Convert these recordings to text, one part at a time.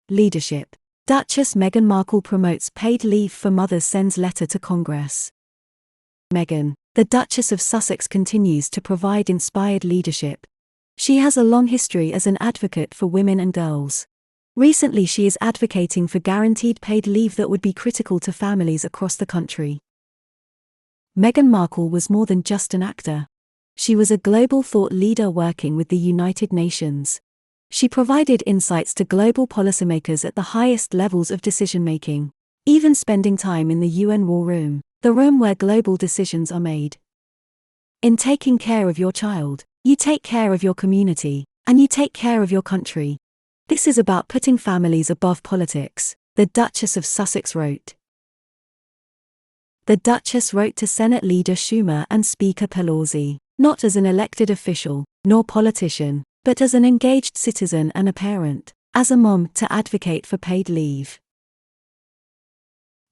Leadership. Duchess Meghan Markle promotes paid leave for mothers, sends letter to Congress. Meghan, the Duchess of Sussex, continues to provide inspired leadership. She has a long history as an advocate for women and girls. Recently, she is advocating for guaranteed paid leave that would be critical to families across the country. Meghan Markle was more than just an actor. She was a global thought leader working with the United Nations. She provided insights to global policymakers at the highest levels of decision-making, even spending time in the UN War Room, the room where global decisions are made. In taking care of your child, you take care of your community, and you take care of your country. This is about putting families above politics, the Duchess of Sussex wrote. The Duchess wrote to Senate Leader Schumer and Speaker Pelosi, not as an elected official, nor politician, but as an engaged citizen and a parent, as a mom, to advocate for paid leave.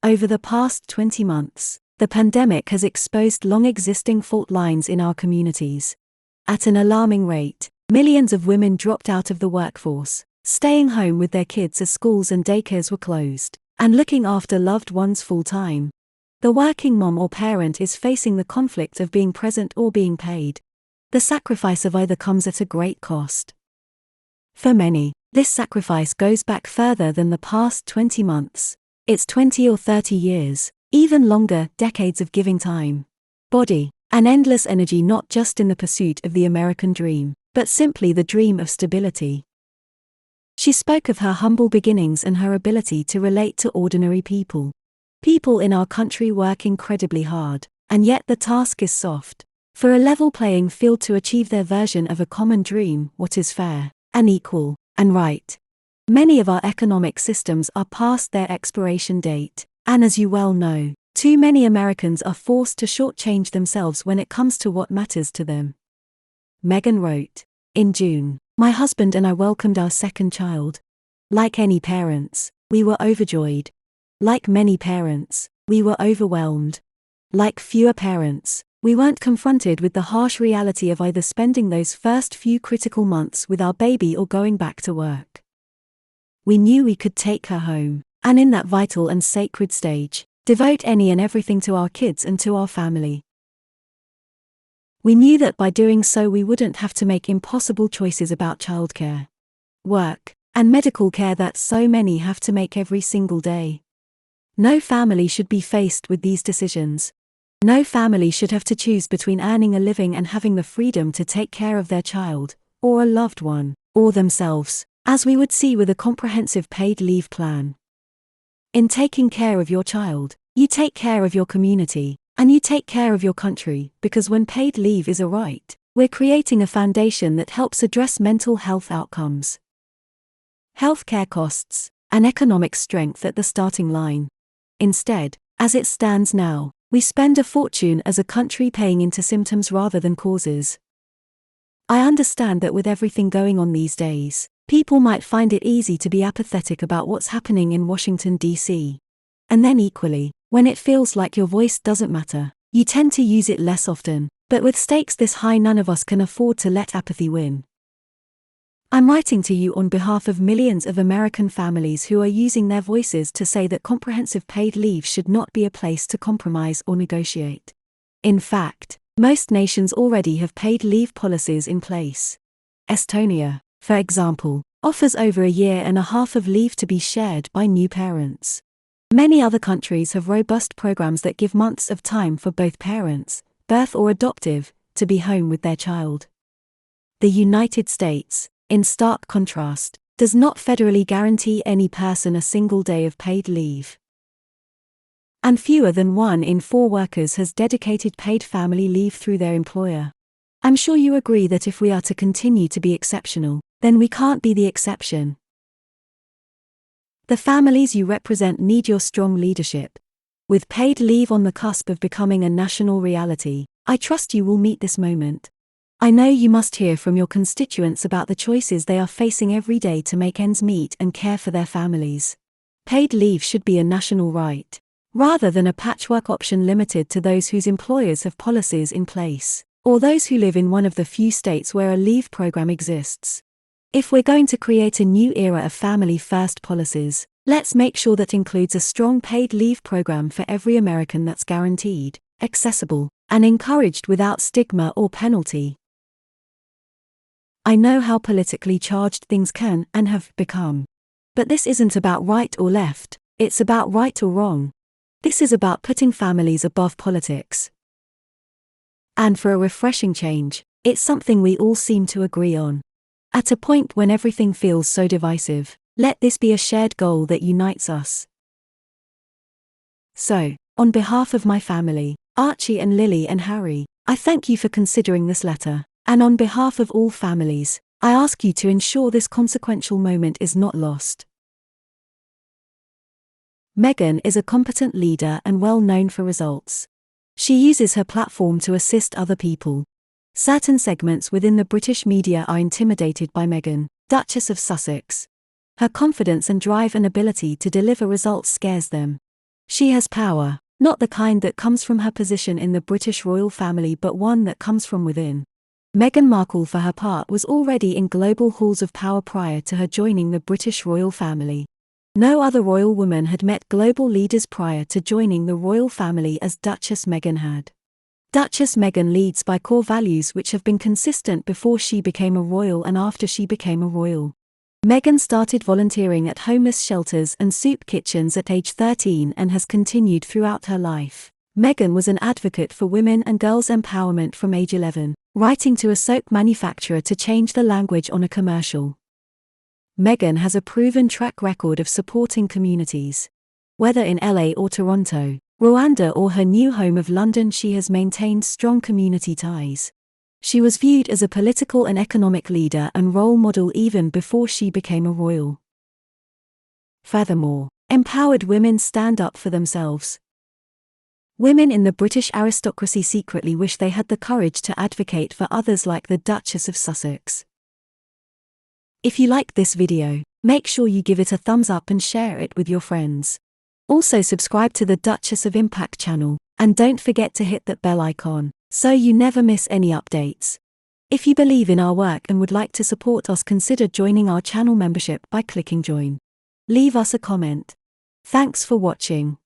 Over the past 20 months, the pandemic has exposed long-existing fault lines in our communities. At an alarming rate, millions of women dropped out of the workforce, staying home with their kids as schools and daycares were closed, and looking after loved ones full-time. The working mom or parent is facing the conflict of being present or being paid. The sacrifice of either comes at a great cost. For many, this sacrifice goes back further than the past 20 months. It's 20 or 30 years, even longer, decades of giving time, body, and endless energy, not just in the pursuit of the American dream, but simply the dream of stability. She spoke of her humble beginnings and her ability to relate to ordinary people. People in our country work incredibly hard, and yet the task is soft. For a level playing field to achieve their version of a common dream, what is fair, and equal, and right. Many of our economic systems are past their expiration date, and as you well know, too many Americans are forced to shortchange themselves when it comes to what matters to them. Meghan wrote, "In June, my husband and I welcomed our second child. Like any parents, we were overjoyed. Like many parents, we were overwhelmed. Like fewer parents, we weren't confronted with the harsh reality of either spending those first few critical months with our baby or going back to work. We knew we could take her home, and in that vital and sacred stage, devote any and everything to our kids and to our family. We knew that by doing so we wouldn't have to make impossible choices about childcare, work, and medical care that so many have to make every single day. No family should be faced with these decisions. No family should have to choose between earning a living and having the freedom to take care of their child, or a loved one, or themselves, as we would see with a comprehensive paid leave plan. In taking care of your child, you take care of your community, and you take care of your country, because when paid leave is a right, we're creating a foundation that helps address mental health outcomes, healthcare costs, and economic strength at the starting line. Instead, as it stands now, we spend a fortune as a country paying into symptoms rather than causes. I understand that with everything going on these days, people might find it easy to be apathetic about what's happening in Washington, D.C. And then equally, when it feels like your voice doesn't matter, you tend to use it less often, but with stakes this high, none of us can afford to let apathy win. I'm writing to you on behalf of millions of American families who are using their voices to say that comprehensive paid leave should not be a place to compromise or negotiate. In fact, most nations already have paid leave policies in place. Estonia, for example, offers over a year and a half of leave to be shared by new parents. Many other countries have robust programs that give months of time for both parents, birth or adoptive, to be home with their child. The United States, in stark contrast, does not federally guarantee any person a single day of paid leave. And fewer than 1 in 4 workers has dedicated paid family leave through their employer. I'm sure you agree that if we are to continue to be exceptional, then we can't be the exception. The families you represent need your strong leadership. With paid leave on the cusp of becoming a national reality, I trust you will meet this moment. I know you must hear from your constituents about the choices they are facing every day to make ends meet and care for their families. Paid leave should be a national right, rather than a patchwork option limited to those whose employers have policies in place, or those who live in one of the few states where a leave program exists. If we're going to create a new era of family-first policies, let's make sure that includes a strong paid leave program for every American that's guaranteed, accessible, and encouraged without stigma or penalty. I know how politically charged things can and have become. But this isn't about right or left, it's about right or wrong. This is about putting families above politics. And for a refreshing change, it's something we all seem to agree on. At a point when everything feels so divisive, let this be a shared goal that unites us. So, on behalf of my family, Archie and Lily and Harry, I thank you for considering this letter, and on behalf of all families, I ask you to ensure this consequential moment is not lost. Meghan is a competent leader and well known for results. She uses her platform to assist other people. Certain segments within the British media are intimidated by Meghan, Duchess of Sussex. Her confidence and drive and ability to deliver results scares them. She has power, not the kind that comes from her position in the British royal family but one that comes from within. Meghan Markle, for her part, was already in global halls of power prior to her joining the British royal family. No other royal woman had met global leaders prior to joining the royal family as Duchess Meghan had. Duchess Meghan leads by core values which have been consistent before she became a royal and after she became a royal. Meghan started volunteering at homeless shelters and soup kitchens at age 13 and has continued throughout her life. Meghan was an advocate for women and girls' empowerment from age 11, writing to a soap manufacturer to change the language on a commercial. Meghan has a proven track record of supporting communities. Whether in LA or Toronto, Rwanda or her new home of London, she has maintained strong community ties. She was viewed as a political and economic leader and role model even before she became a royal. Furthermore, empowered women stand up for themselves. Women in the British aristocracy secretly wish they had the courage to advocate for others like the Duchess of Sussex. If you like this video, make sure you give it a thumbs up and share it with your friends. Also subscribe to the Duchess of Impact channel, and don't forget to hit that bell icon, so you never miss any updates. If you believe in our work and would like to support us, consider joining our channel membership by clicking join. Leave us a comment. Thanks for watching.